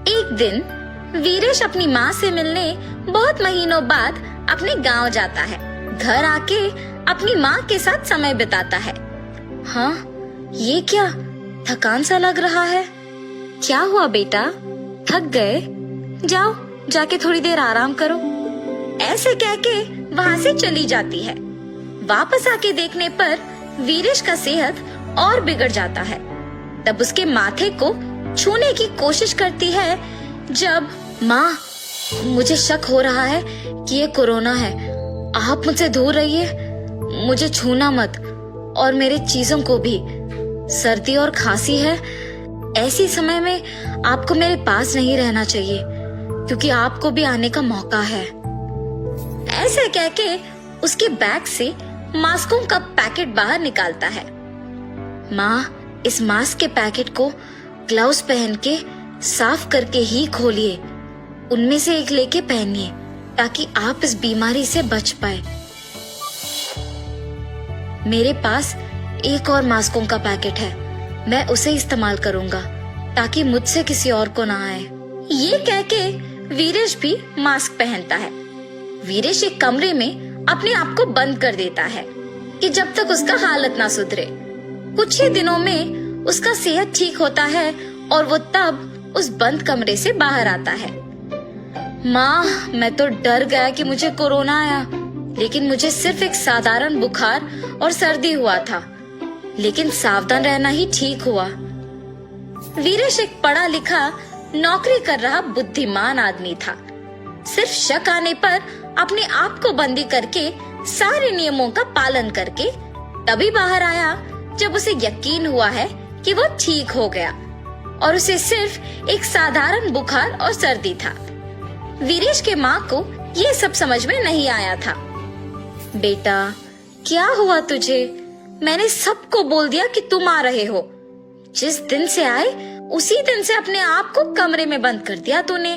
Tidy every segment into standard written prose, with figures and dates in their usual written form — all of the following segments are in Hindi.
एक दिन वीरेश अपनी माँ से मिलने बहुत महीनों बाद अपने गांव जाता है। घर आके अपनी माँ के साथ समय बिताता है। हाँ, ये क्या थकान सा लग रहा है। क्या हुआ बेटा, थक गए? जाओ जाके थोड़ी देर आराम करो। ऐसे कह के वहाँ से चली जाती है। वापस आके देखने पर वीरेश का सेहत और बिगड़ जाता है। तब उसके माथे को छूने की कोशिश करती है। जब माँ, मुझे शक हो रहा है कि ये कोरोना है। आप मुझसे दूर रहिए, मुझे छूना मत, और मेरे चीजों को भी। सर्दी और खांसी है। ऐसी समय में आपको मेरे पास नहीं रहना चाहिए, क्योंकि आपको भी आने का मौका है। ऐसे कह के उसके बैग से मास्कों का पैकेट बाहर निकालता है। माँ, इस मास्क के पैकेट को ग्लव्स पहन के साफ करके ही खोलिए। उनमें से एक लेके पहनिए ताकि आप इस बीमारी से बच पाए। मेरे पास एक और मास्कों का पैकेट है, मैं उसे इस्तेमाल करूंगा ताकि मुझसे किसी और को ना आए। ये कह के वीरेश भी मास्क पहनता है। वीरेश एक कमरे में अपने आप को बंद कर देता है कि जब तक उसका हालत ना सुधरे। कुछ ही दिनों में उसका सेहत ठीक होता है और वो तब उस बंद कमरे से बाहर आता है। माँ, मैं तो डर गया कि मुझे कोरोना आया, लेकिन मुझे सिर्फ एक साधारण बुखार और सर्दी हुआ था। लेकिन सावधान रहना ही ठीक हुआ। वीरेश एक पढ़ा लिखा, नौकरी कर रहा बुद्धिमान आदमी था। सिर्फ शक आने पर अपने आप को बंदी करके सारे नियमों का पालन करके तभी बाहर आया जब उसे यकीन हुआ है कि वो ठीक हो गया और उसे सिर्फ एक साधारण बुखार और सर्दी था। वीरेश के माँ को ये सब समझ में नहीं आया था। बेटा, क्या हुआ तुझे? मैंने सबको बोल दिया कि तुम आ रहे हो। जिस दिन से आए उसी दिन से अपने आप को कमरे में बंद कर दिया तूने,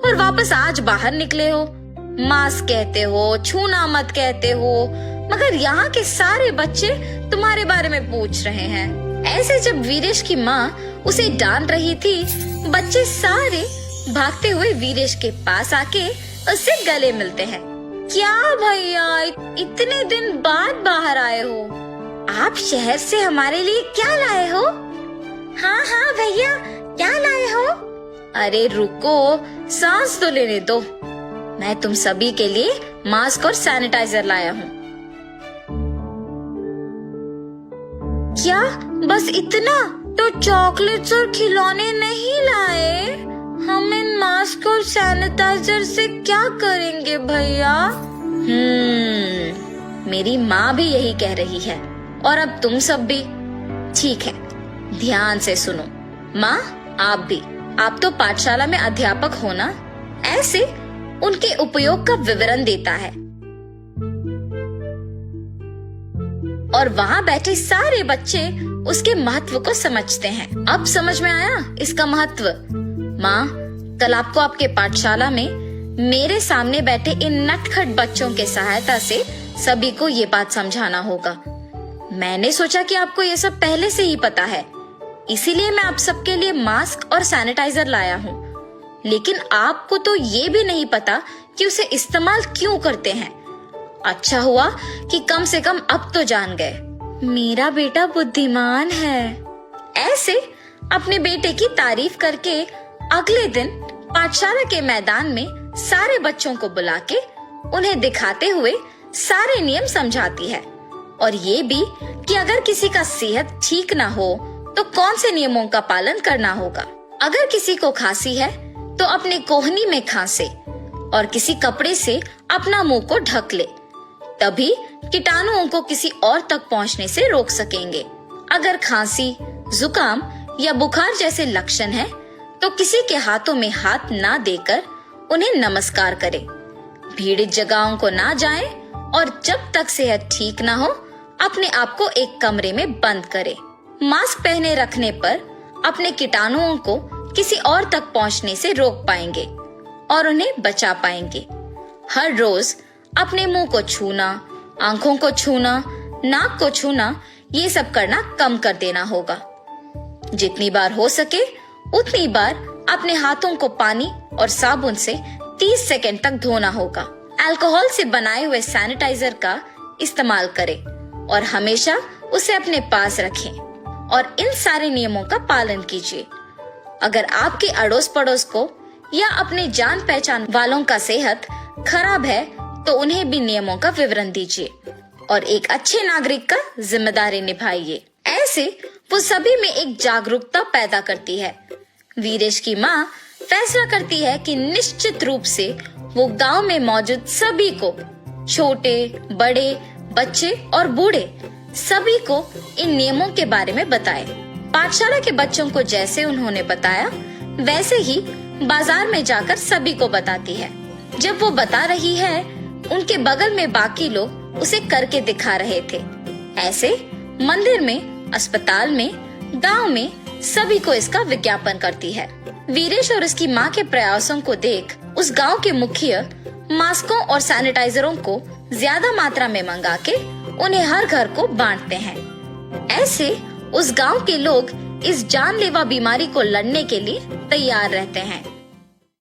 और वापस आज बाहर निकले हो। मास्क कहते हो, छूना मत कहते हो, मगर यहाँ के सारे बच्चे तुम्हारे बारे में पूछ रहे हैं। ऐसे जब वीरेश की माँ उसे डांट रही थी, बच्चे सारे भागते हुए वीरेश के पास आके उससे गले मिलते हैं। क्या भैया, इतने दिन बाद बाहर आए हो? आप शहर से हमारे लिए क्या लाए हो? हाँ हाँ भैया, क्या लाए हो? अरे रुको, सांस तो लेने दो। मैं तुम सभी के लिए मास्क और सैनिटाइजर लाया हूँ। क्या बस इतना? तो चॉकलेट्स और खिलौने नहीं लाए? हम इन मास्क और सैनिटाइजर से क्या करेंगे भैया? मेरी माँ भी यही कह रही है, और अब तुम सब भी। ठीक है, ध्यान से सुनो। माँ, आप भी। आप तो पाठशाला में अध्यापक हो ना? ऐसे उनके उपयोग का विवरण देता है और वहाँ बैठे सारे बच्चे उसके महत्व को समझते हैं। अब समझ में आया इसका महत्व। माँ, कल आपको आपके पाठशाला में मेरे सामने बैठे इन नटखट बच्चों के सहायता से सभी को ये बात समझाना होगा। मैंने सोचा कि आपको ये सब पहले से ही पता है, इसीलिए मैं आप सबके लिए मास्क और सैनिटाइजर लाया हूँ। लेकिन आपको तो ये भी नहीं पता कि उसे इस्तेमाल क्यों करते हैं। अच्छा हुआ कि कम से कम अब तो जान गए। मेरा बेटा बुद्धिमान है। ऐसे अपने बेटे की तारीफ करके अगले दिन पाठशाला के मैदान में सारे बच्चों को बुला के उन्हें दिखाते हुए सारे नियम समझाती है, और ये भी कि अगर किसी का सेहत ठीक ना हो तो कौन से नियमों का पालन करना होगा। अगर किसी को खांसी है तो अपने कोहनी में खांसे और किसी कपड़े से अपना मुंह को ढक ले, तभी कीटाणुओं को किसी और तक पहुंचने से रोक सकेंगे। अगर खांसी, जुकाम या बुखार जैसे लक्षण है तो किसी के हाथों में हाथ ना देकर उन्हें नमस्कार करें। भीड़ित जगहों को ना जाएं और जब तक सेहत ठीक ना हो अपने आप को एक कमरे में बंद करें। मास्क पहने रखने पर अपने कीटाणुओं को किसी और तक पहुंचने से रोक पाएंगे और उन्हें बचा पाएंगे। हर रोज अपने मुंह को छूना, आंखों को छूना, नाक को छूना, ये सब करना कम कर देना होगा। जितनी बार हो सके उतनी बार अपने हाथों को पानी और साबुन से 30 सेकंड तक धोना होगा। अल्कोहल से बनाए हुए सैनिटाइजर का इस्तेमाल करें और हमेशा उसे अपने पास रखें और इन सारे नियमों का पालन कीजिए। अगर आपके अड़ोस पड़ोस को या अपने जान पहचान वालों का सेहत खराब है तो उन्हें भी नियमों का विवरण दीजिए और एक अच्छे नागरिक का जिम्मेदारी निभाइए। ऐसे वो सभी में एक जागरूकता पैदा करती है। वीरेश की माँ फैसला करती है कि निश्चित रूप से वो गांव में मौजूद सभी को, छोटे बड़े बच्चे और बूढ़े, सभी को इन नियमों के बारे में बताए। पाठशाला के बच्चों को जैसे उन्होंने बताया वैसे ही बाजार में जाकर सभी को बताती है। जब वो बता रही है उनके बगल में बाकी लोग उसे करके दिखा रहे थे। ऐसे मंदिर में, अस्पताल में, गांव में सभी को इसका विज्ञापन करती है। वीरेश और उसकी माँ के प्रयासों को देख उस गांव के मुखिया मास्कों और सैनिटाइजरों को ज्यादा मात्रा में मंगा के उन्हें हर घर को बांटते हैं। ऐसे उस गांव के लोग इस जानलेवा बीमारी को लड़ने के लिए तैयार रहते हैं।